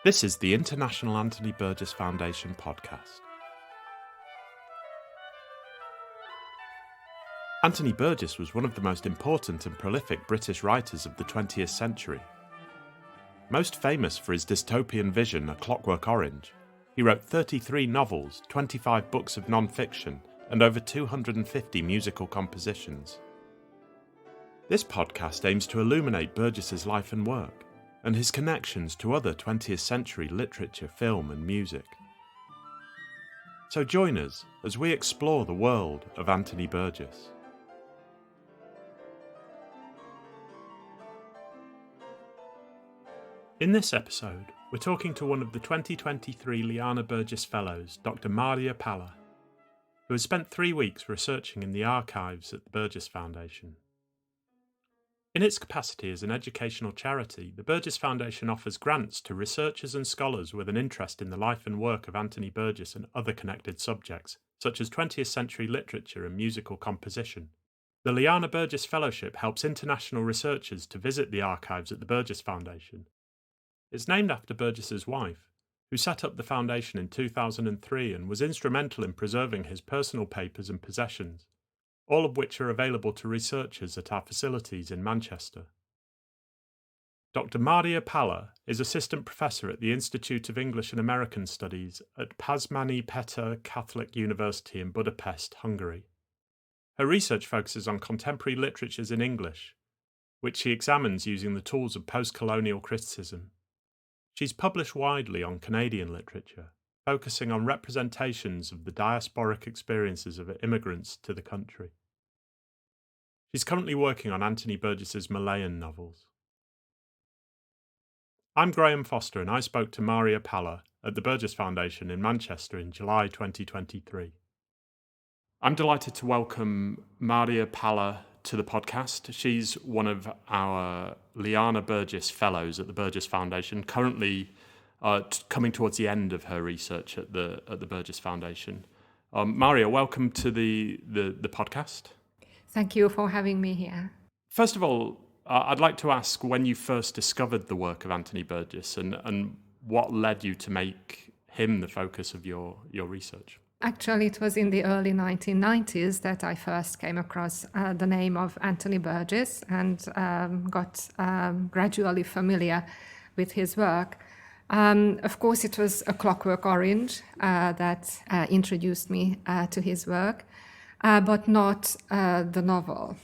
This is the International Anthony Burgess Foundation podcast. Anthony Burgess was one of the most important and prolific British writers of the 20th century. Most famous for his dystopian vision, A Clockwork Orange, he wrote 33 novels, 25 books of non-fiction, and over 250 musical compositions. This podcast aims to illuminate Burgess's life and work, and his connections to other 20th century literature, film and music. So join us as we explore the world of Anthony Burgess. In this episode, we're talking to one of the 2023 Liana Burgess Fellows, Dr. Mária Palla, who has spent 3 weeks researching in the archives at the Burgess Foundation. In its capacity as an educational charity, the Burgess Foundation offers grants to researchers and scholars with an interest in the life and work of Anthony Burgess and other connected subjects, such as 20th century literature and musical composition. The Liana Burgess Fellowship helps international researchers to visit the archives at the Burgess Foundation. It's named after Burgess's wife, who set up the foundation in 2003 and was instrumental in preserving his personal papers and possessions, all of which are available to researchers at our facilities in Manchester. Dr. Mária Palla is Assistant Professor at the Institute of English and American Studies at Pázmány Péter Catholic University in Budapest, Hungary. Her research focuses on contemporary literatures in English, which she examines using the tools of post-colonial criticism. She's published widely on Canadian literature, focusing on representations of the diasporic experiences of immigrants to the country. She's currently working on Anthony Burgess's Malayan novels. I'm Graham Foster and I spoke to Mária Palla at the Burgess Foundation in Manchester in July 2023. I'm delighted to welcome Mária Palla to the podcast. She's one of our Liana Burgess Fellows at the Burgess Foundation, currently coming towards the end of her research at the Burgess Foundation. Mária, welcome to the podcast. Thank you for having me here. First of all, I'd like to ask when you first discovered the work of Anthony Burgess and what led you to make him the focus of your research. Actually, it was in the early 1990s that I first came across the name of Anthony Burgess and got gradually familiar with his work. Of course, it was A Clockwork Orange that introduced me to his work, but not the novel.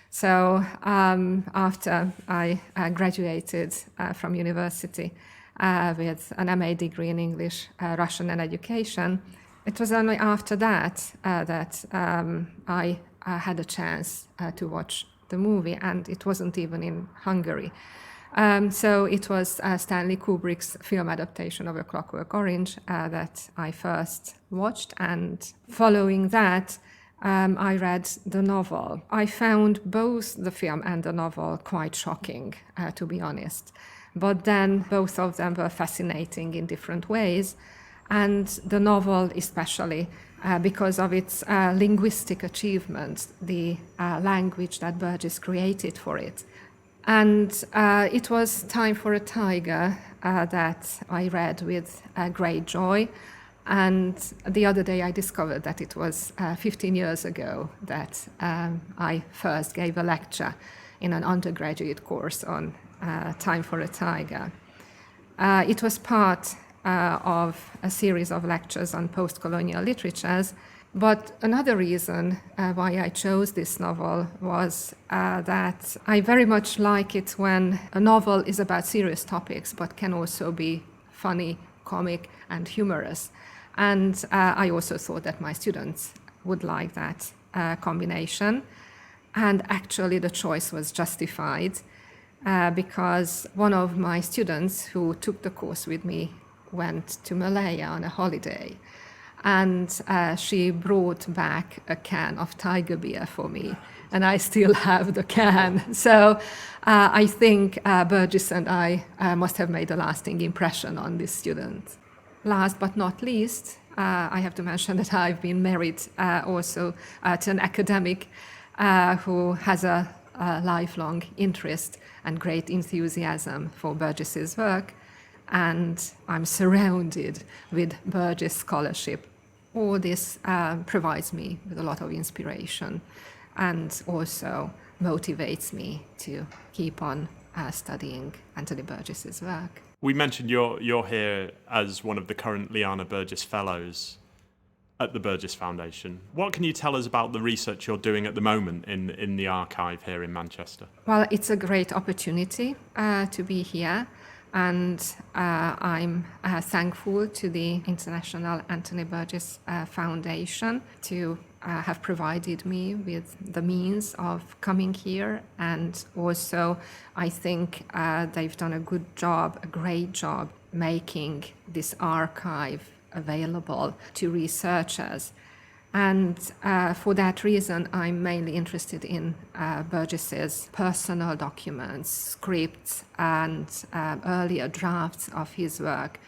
So after I graduated from university with an MA degree in English, Russian and education, it was only after that that I had a chance to watch the movie, and it wasn't even in Hungary. So it was Stanley Kubrick's film adaptation of A Clockwork Orange that I first watched, and following that, I read the novel. I found both the film and the novel quite shocking, to be honest. But then both of them were fascinating in different ways, and the novel especially because of its linguistic achievements, the language that Burgess created for it. And it was Time for a Tiger that I read with great joy. And the other day I discovered that it was 15 years ago that I first gave a lecture in an undergraduate course on Time for a Tiger. It was part of a series of lectures on post-colonial literatures. But another reason why I chose this novel was that I very much like it when a novel is about serious topics but can also be funny, comic and humorous. And I also thought that my students would like that combination. And actually the choice was justified because one of my students who took the course with me went to Malayan on a holiday. And she brought back a can of tiger beer for me, and I still have the can. So I think Burgess and I must have made a lasting impression on this student. Last but not least, I have to mention that I've been married also to an academic who has a lifelong interest and great enthusiasm for Burgess's work. and I'm surrounded with Burgess Scholarship. All this provides me with a lot of inspiration and also motivates me to keep on studying Anthony Burgess's work. We mentioned you're here as one of the current Liana Burgess Fellows at the Burgess Foundation. What can you tell us about the research you're doing at the moment in the archive here in Manchester? Well, it's a great opportunity to be here, and I'm thankful to the International Anthony Burgess Foundation to have provided me with the means of coming here, and also I think they've done a great job making this archive available to researchers. And for that reason, I'm mainly interested in Burgess's personal documents, scripts, and earlier drafts of his work,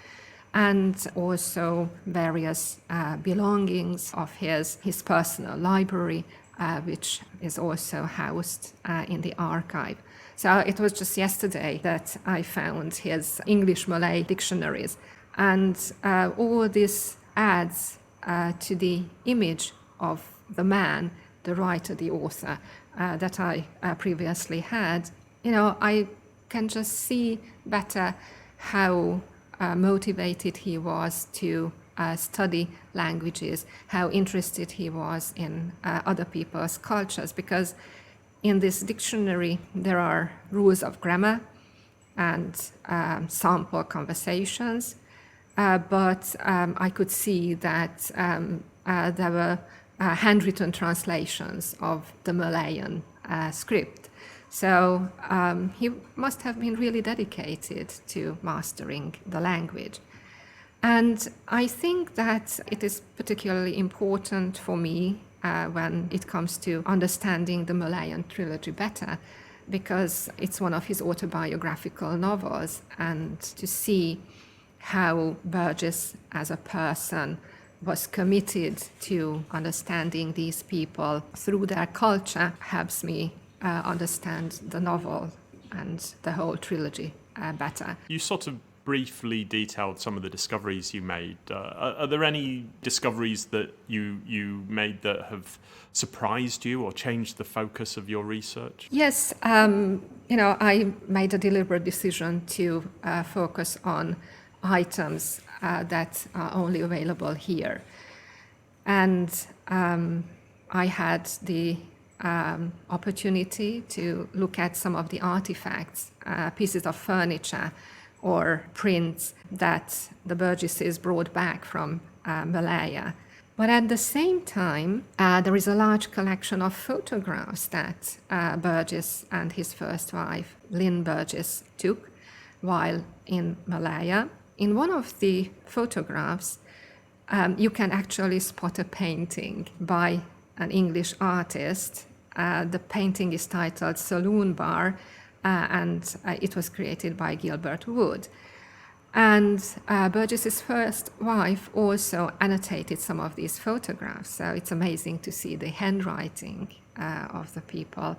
and also various belongings of his personal library, which is also housed in the archive. So it was just yesterday that I found his English-Malay dictionaries, and all this adds to the image of the man, the writer, the author that I previously had. I can just see better how motivated he was to study languages, how interested he was in other people's cultures, because in this dictionary there are rules of grammar and sample conversations. But I could see that there were handwritten translations of the Malayan script. So he must have been really dedicated to mastering the language. And I think that it is particularly important for me when it comes to understanding the Malayan trilogy better, because it's one of his autobiographical novels, and to see how Burgess as a person was committed to understanding these people through their culture helps me understand the novel and the whole trilogy better. You sort of briefly detailed some of the discoveries you made. Are there any discoveries that you made that have surprised you or changed the focus of your research? Yes, I made a deliberate decision to focus on items that are only available here. And I had the opportunity to look at some of the artifacts, pieces of furniture or prints that the Burgesses brought back from Malaya. But at the same time, there is a large collection of photographs that Burgess and his first wife, Lynn Burgess, took while in Malaya. In one of the photographs, you can actually spot a painting by an English artist. The painting is titled Saloon Bar, and it was created by Gilbert Wood. And Burgess's first wife also annotated some of these photographs. So it's amazing to see the handwriting of the people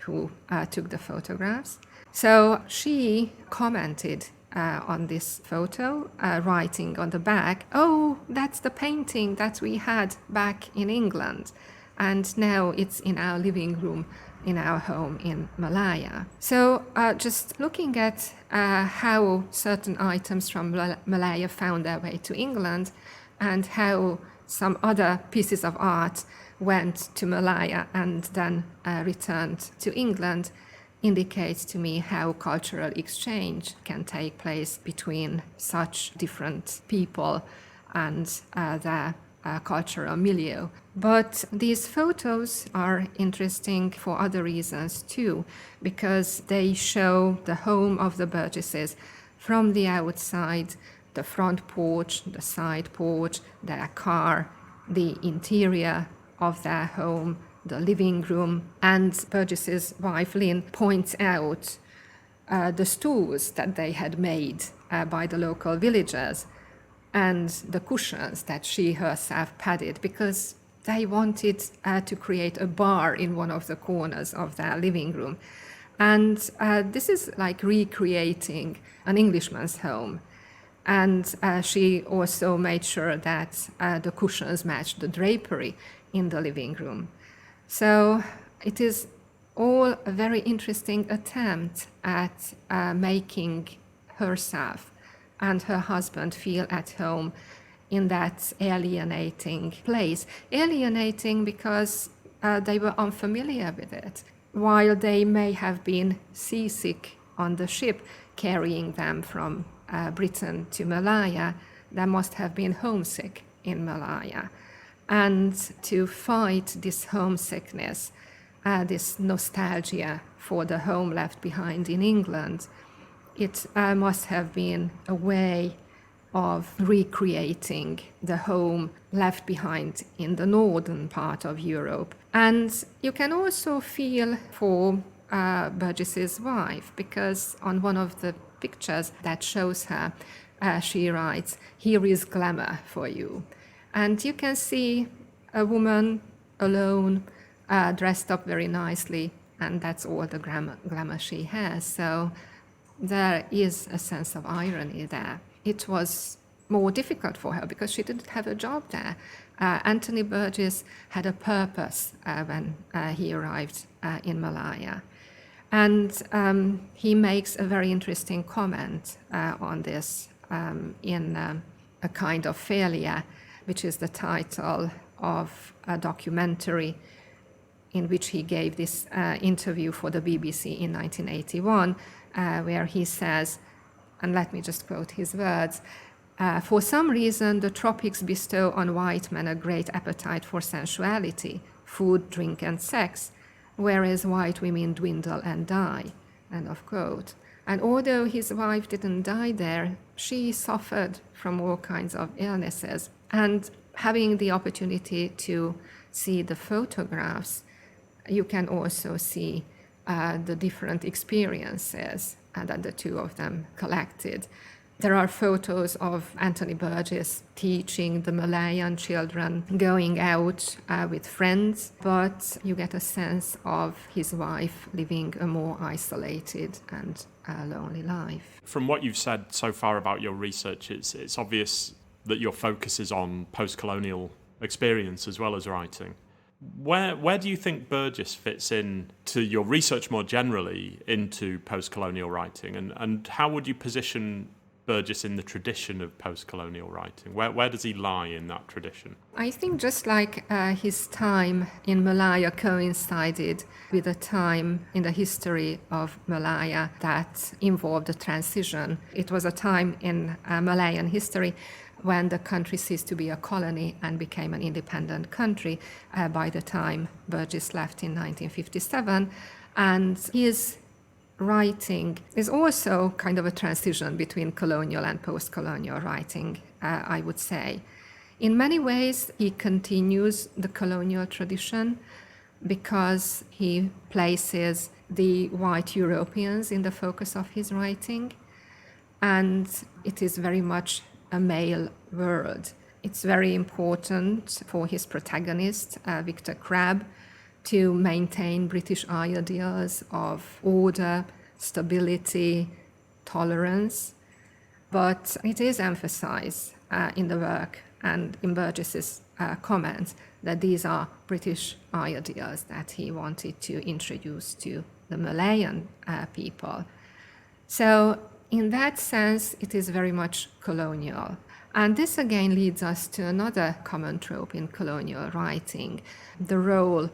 who took the photographs. So she commented on this photo, writing on the back, "Oh, that's the painting that we had back in England, and now it's in our living room in our home in Malaya." So just looking at how certain items from Malaya found their way to England and how some other pieces of art went to Malaya and then returned to England indicates to me how cultural exchange can take place between such different people and their cultural milieu. But these photos are interesting for other reasons too, because they show the home of the Burgesses from the outside, the front porch, the side porch, their car, the interior of their home, the living room. And Burgess's wife Lynn points out the stools that they had made by the local villagers and the cushions that she herself padded, because they wanted to create a bar in one of the corners of their living room. And this is like recreating an Englishman's home. And she also made sure that the cushions matched the drapery in the living room. So it is all a very interesting attempt at making herself and her husband feel at home in that alienating place. Alienating because they were unfamiliar with it. While they may have been seasick on the ship carrying them from Britain to Malaya, they must have been homesick in Malaya. And to fight this homesickness, this nostalgia for the home left behind in England, it must have been a way of recreating the home left behind in the northern part of Europe. And you can also feel for Burgess's wife, because on one of the pictures that shows her, she writes, "Here is glamour for you." And you can see a woman alone, dressed up very nicely, and that's all the glamour she has. So there is a sense of irony there. It was more difficult for her because she didn't have a job there. Anthony Burgess had a purpose when he arrived in Malaya. And he makes a very interesting comment on this in A Kind of Failure, which is the title of a documentary in which he gave this interview for the BBC in 1981, where he says, and let me just quote his words, "For some reason, the tropics bestow on white men a great appetite for sensuality, food, drink, and sex, whereas white women dwindle and die." End of quote. And although his wife didn't die there, she suffered from all kinds of illnesses. And having the opportunity to see the photographs, you can also see the different experiences that the two of them collected. There are photos of Anthony Burgess teaching the Malayan children, going out with friends, but you get a sense of his wife living a more isolated and lonely life. From what you've said so far about your research, it's obvious that your focus is on post-colonial experience as well as writing. Where do you think Burgess fits in to your research more generally into post-colonial writing, and how would you position Burgess in the tradition of post-colonial writing? Where does he lie in that tradition? I think just like his time in Malaya coincided with a time in the history of Malaya that involved a transition. It was a time in Malayan history when the country ceased to be a colony and became an independent country by the time Burgess left in 1957. And his writing is also kind of a transition between colonial and post-colonial writing, I would say. In many ways, he continues the colonial tradition because he places the white Europeans in the focus of his writing, and it is very much a male world. It's very important for his protagonist, Victor Crabbe, to maintain British ideals of order, stability, tolerance, but it is emphasized in the work and in Burgess's comments that these are British ideas that he wanted to introduce to the Malayan people. So in that sense, it is very much colonial. And this again leads us to another common trope in colonial writing, the role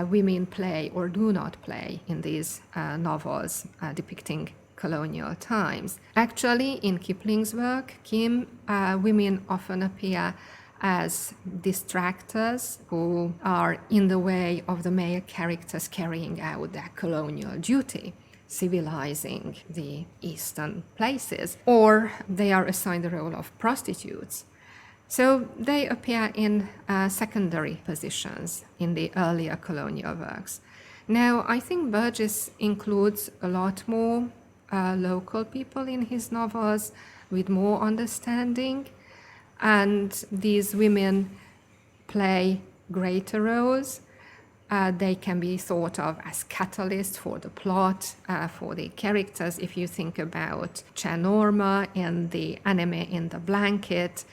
women play or do not play in these novels depicting colonial times. Actually, in Kipling's work, women often appear as distractors who are in the way of the male characters carrying out their colonial duty, civilizing the eastern places, or they are assigned the role of prostitutes. So they appear in secondary positions in the earlier colonial works. Now, I think Burgess includes a lot more local people in his novels with more understanding, and these women play greater roles. They can be thought of as catalysts for the plot, for the characters. If you think about Norma in the Anime in the Blanket,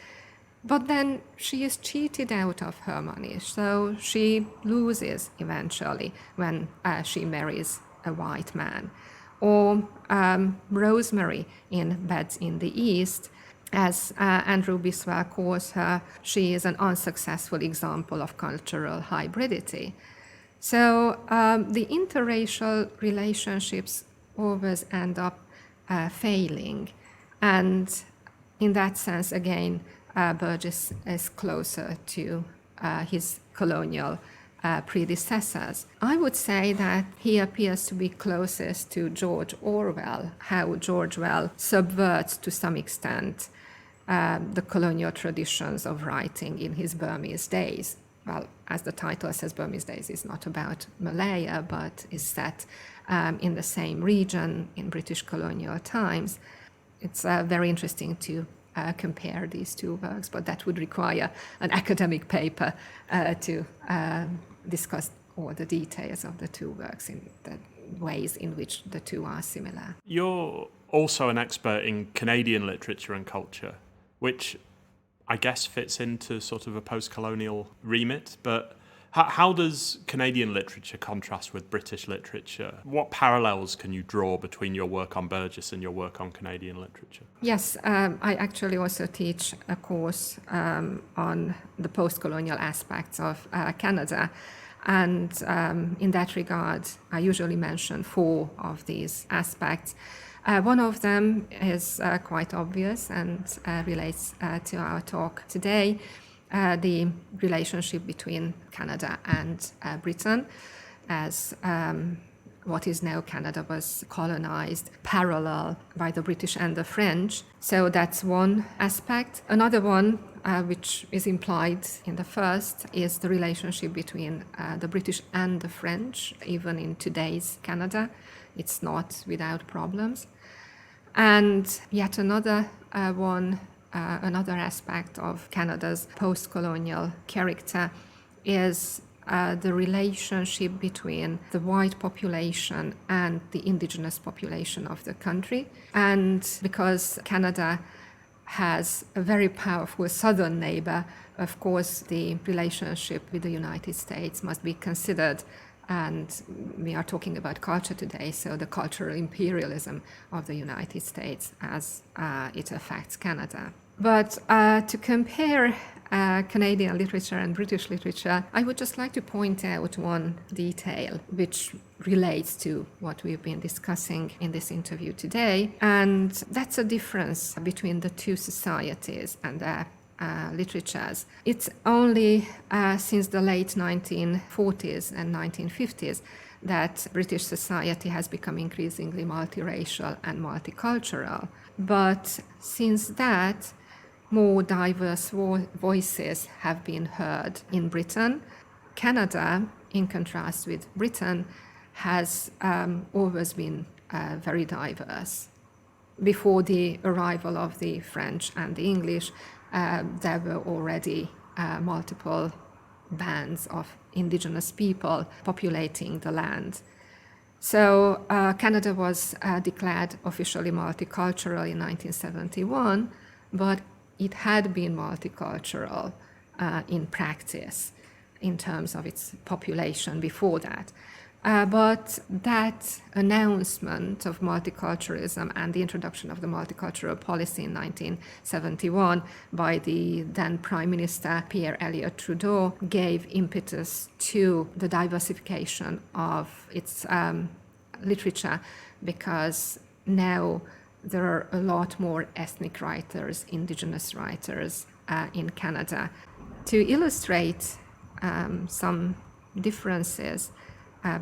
but then she is cheated out of her money, so she loses eventually when she marries a white man. Or Rosemary in Beds in the East, as Andrew Biswell calls her, she is an unsuccessful example of cultural hybridity. So the interracial relationships always end up failing. And in that sense, again, Burgess is closer to his colonial predecessors. I would say that he appears to be closest to George Orwell, how George Orwell subverts to some extent the colonial traditions of writing in his Burmese Days. Well, as the title says, Burmese Days is not about Malaya, but is set in the same region in British colonial times. It's very interesting to compare these two works, but that would require an academic paper to discuss all the details of the two works in the ways in which the two are similar. You're also an expert in Canadian literature and culture, which I guess fits into sort of a post-colonial remit, but how does Canadian literature contrast with British literature? What parallels can you draw between your work on Burgess and your work on Canadian literature? Yes, I actually also teach a course on the post-colonial aspects of Canada. And in that regard, I usually mention 4 of these aspects. One of them is quite obvious and relates to our talk today, the relationship between Canada and Britain, as what is now Canada was colonized parallel by the British and the French. So that's one aspect. Another one, which is implied in the first, is the relationship between the British and the French, even in today's Canada. It's not without problems. And yet another another aspect of Canada's post-colonial character is the relationship between the white population and the indigenous population of the country. And because Canada has a very powerful southern neighbor, of course, the relationship with the United States must be considered. And we are talking about culture today, so the cultural imperialism of the United States as it affects Canada. But to compare Canadian literature and British literature, I would just like to point out one detail which relates to what we've been discussing in this interview today, and that's a difference between the two societies and their literatures. It's only since the late 1940s and 1950s that British society has become increasingly multiracial and multicultural. But since that, more diverse voices have been heard in Britain. Canada, in contrast with Britain, has always been very diverse. Before the arrival of the French and the English, there were already multiple bands of indigenous people populating the land. So Canada was declared officially multicultural in 1971, but it had been multicultural in practice in terms of its population before that. But that announcement of multiculturalism and the introduction of the multicultural policy in 1971 by the then Prime Minister Pierre Elliott Trudeau gave impetus to the diversification of its literature, because now there are a lot more ethnic writers, indigenous writers in Canada. To illustrate some differences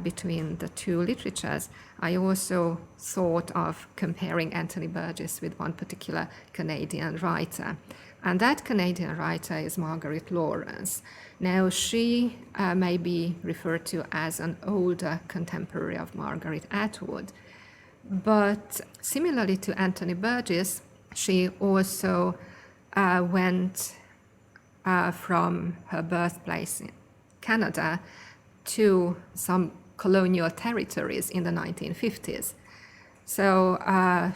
between the two literatures, I also thought of comparing Anthony Burgess with one particular Canadian writer. And that Canadian writer is Margaret Laurence. Now, she may be referred to as an older contemporary of Margaret Atwood. But similarly to Anthony Burgess, she also went from her birthplace in Canada to some colonial territories in the 1950s. So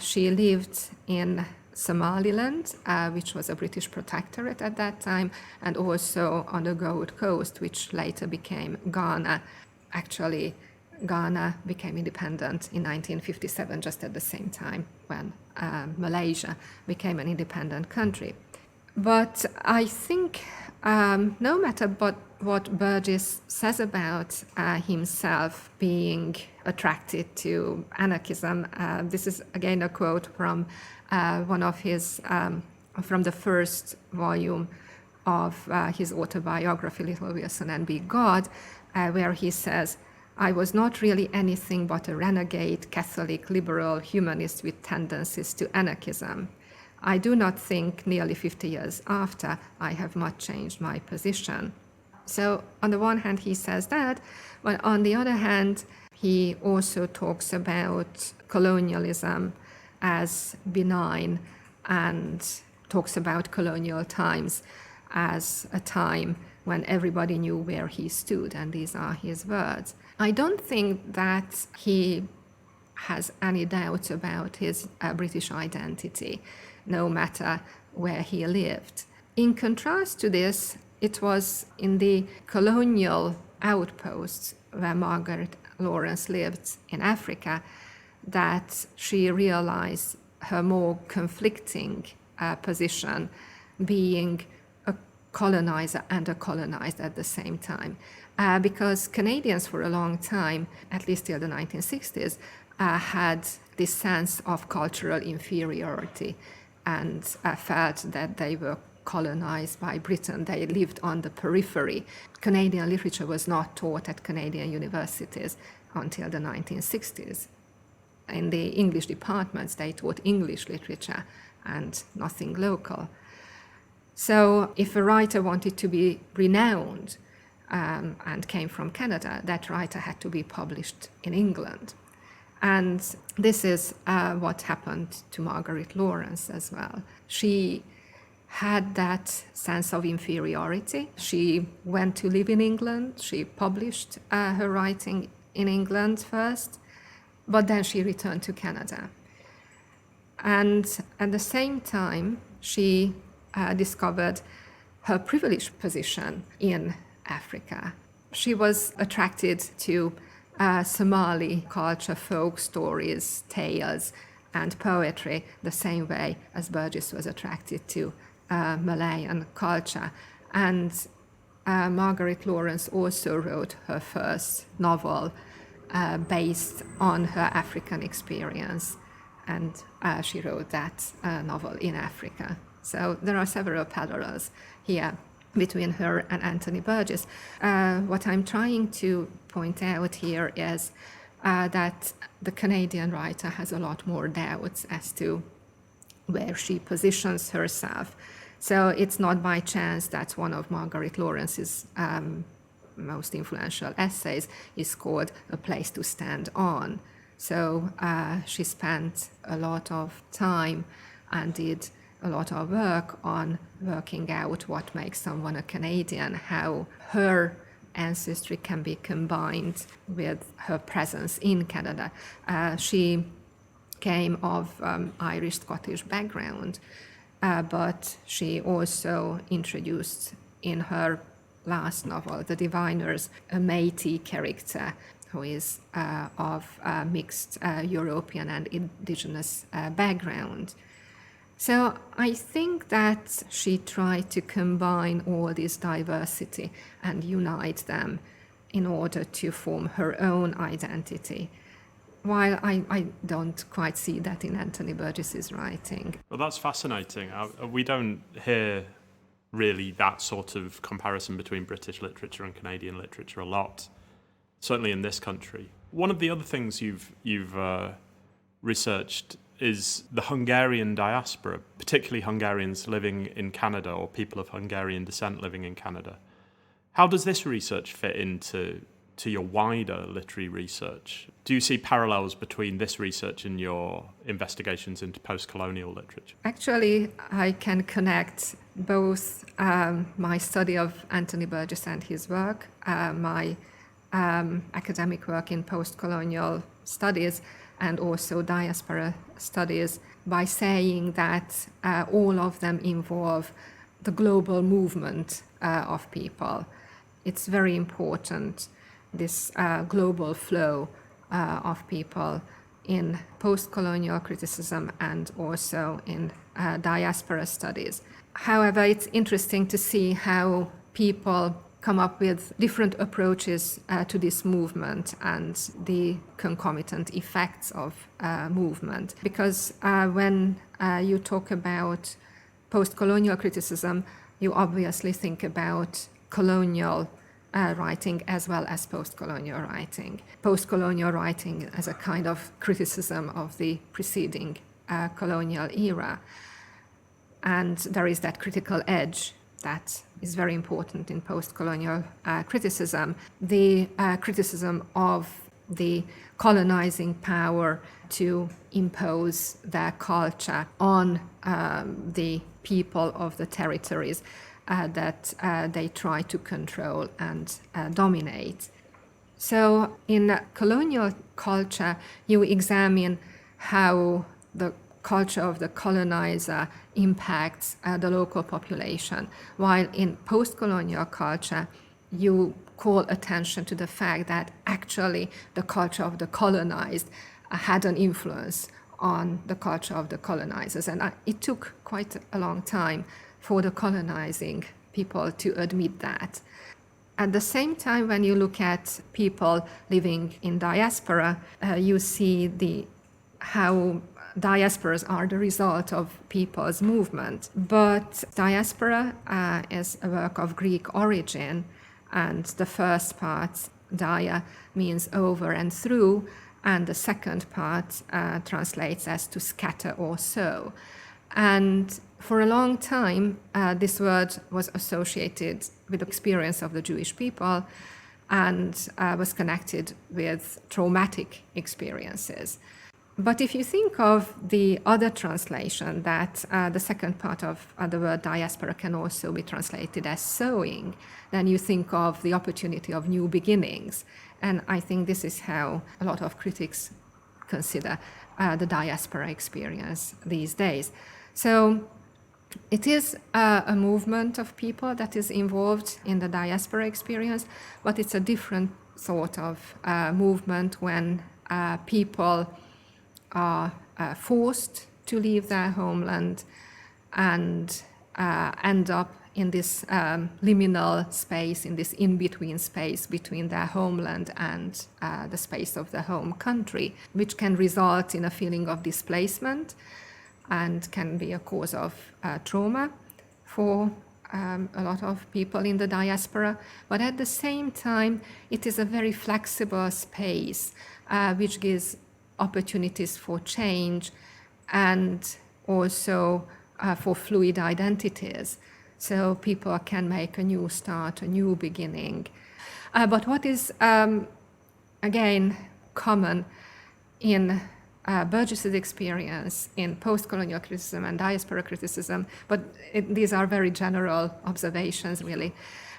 she lived in Somaliland, which was a British protectorate at that time, and also on the Gold Coast, which later became Ghana. Actually, Ghana became independent in 1957, just at the same time when Malaysia became an independent country. But I think no matter what Burgess says about himself being attracted to anarchism, this is again a quote from one of his, from the first volume of his autobiography, Little Wilson and Big God, where he says, "I was not really anything but a renegade, Catholic, liberal, humanist with tendencies to anarchism. I do not think nearly 50 years after I have much changed my position." So on the one hand, he says that, but on the other hand, he also talks about colonialism as benign and talks about colonial times as a time when everybody knew where he stood, and these are his words. I don't think that he has any doubt about his British identity, no matter where he lived. In contrast to this, it was in the colonial outposts where Margaret Lawrence lived in Africa that she realized her more conflicting position, being a colonizer and a colonized at the same time. Because Canadians for a long time, at least till the 1960s, had this sense of cultural inferiority and felt that they were colonized by Britain. They lived on the periphery. Canadian literature was not taught at Canadian universities until the 1960s. In the English departments, they taught English literature and nothing local. So if a writer wanted to be renowned and came from Canada, that writer had to be published in England. And this is what happened to Margaret Lawrence as well. She had that sense of inferiority. She went to live in England. She published her writing in England first, but then she returned to Canada. And at the same time, she discovered her privileged position in Africa. She was attracted to Somali culture, folk stories, tales, and poetry the same way as Burgess was attracted to Malayan culture. And Margaret Lawrence also wrote her first novel based on her African experience, and she wrote that novel in Africa. So there are several parallels here between her and Anthony Burgess. What I'm trying to point out here is that the Canadian writer has a lot more doubts as to where she positions herself. So it's not by chance that one of Margaret Lawrence's most influential essays is called A Place to Stand On. So she spent a lot of time and did a lot of work on working out what makes someone a Canadian, how her ancestry can be combined with her presence in Canada. She came of Irish-Scottish background, but she also introduced in her last novel, The Diviners, a Métis character who is of mixed European and indigenous background. So I think that she tried to combine all this diversity and unite them in order to form her own identity, while I don't quite see that in Anthony Burgess's writing. Well, that's fascinating. We don't hear really that sort of comparison between British literature and Canadian literature a lot, certainly in this country. One of the other things you've researched is the Hungarian diaspora, particularly Hungarians living in Canada or people of Hungarian descent living in Canada. How does this research fit into your wider literary research? Do you see parallels between this research and your investigations into post-colonial literature? Actually, I can connect both my study of Anthony Burgess and his work, my academic work in post-colonial studies and also diaspora studies by saying that all of them involve the global movement of people. It's very important, this global flow of people in post-colonial criticism and also in diaspora studies. However, it's interesting to see how people come up with different approaches to this movement and the concomitant effects of movement. Because when you talk about post-colonial criticism, you obviously think about colonial writing as well as post-colonial writing. Post-colonial writing as a kind of criticism of the preceding colonial era. And there is that critical edge that is very important in post-colonial criticism, the criticism of the colonizing power to impose their culture on the people of the territories that they try to control and dominate. So in colonial culture, you examine how the culture of the colonizer impacts the local population, while in post-colonial culture, you call attention to the fact that actually the culture of the colonized had an influence on the culture of the colonizers. And it took quite a long time for the colonizing people to admit that. At the same time, when you look at people living in diaspora, you see how diasporas are the result of people's movement. But diaspora is a work of Greek origin, and the first part, dia, means over and through, and the second part translates as to scatter or sow. And for a long time, this word was associated with the experience of the Jewish people and was connected with traumatic experiences. But if you think of the other translation, that the second part of the word diaspora can also be translated as sowing, then you think of the opportunity of new beginnings. And I think this is how a lot of critics consider the diaspora experience these days. So it is a movement of people that is involved in the diaspora experience, but it's a different sort of movement when people are forced to leave their homeland and end up in this liminal space, in this in-between space between their homeland and the space of the home country, which can result in a feeling of displacement and can be a cause of trauma for a lot of people in the diaspora. But at the same time, it is a very flexible space which gives opportunities for change and also for fluid identities. So people can make a new start, a new beginning. But what is, again, common in Burgess's experience in post-colonial criticism and diaspora criticism, but these are very general observations really,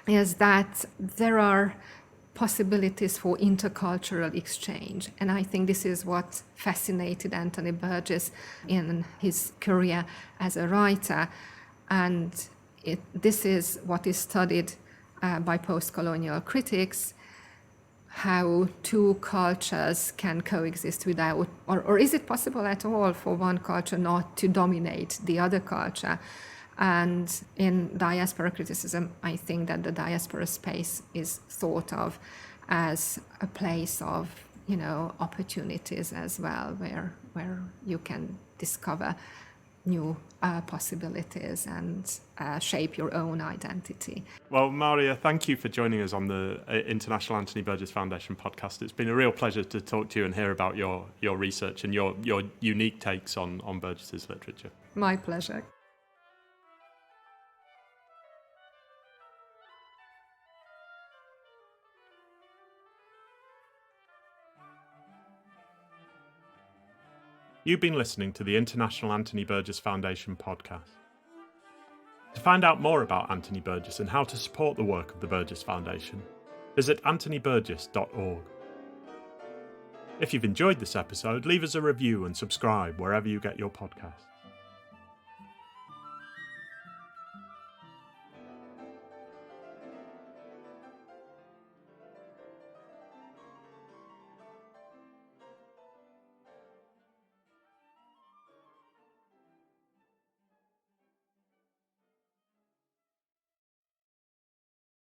is that there are possibilities for intercultural exchange. And I think this is what fascinated Anthony Burgess in his career as a writer. And this is what is studied by post-colonial critics, how two cultures can coexist without, or is it possible at all for one culture not to dominate the other culture? And in diaspora criticism, I think that the diaspora space is thought of as a place of, opportunities as well, where you can discover new possibilities and shape your own identity. Well, Mária, thank you for joining us on the International Anthony Burgess Foundation podcast. It's been a real pleasure to talk to you and hear about your research and your unique takes on Burgess's literature. My pleasure. You've been listening to the International Anthony Burgess Foundation podcast. To find out more about Anthony Burgess and how to support the work of the Burgess Foundation, visit anthonyburgess.org. If you've enjoyed this episode, leave us a review and subscribe wherever you get your podcasts.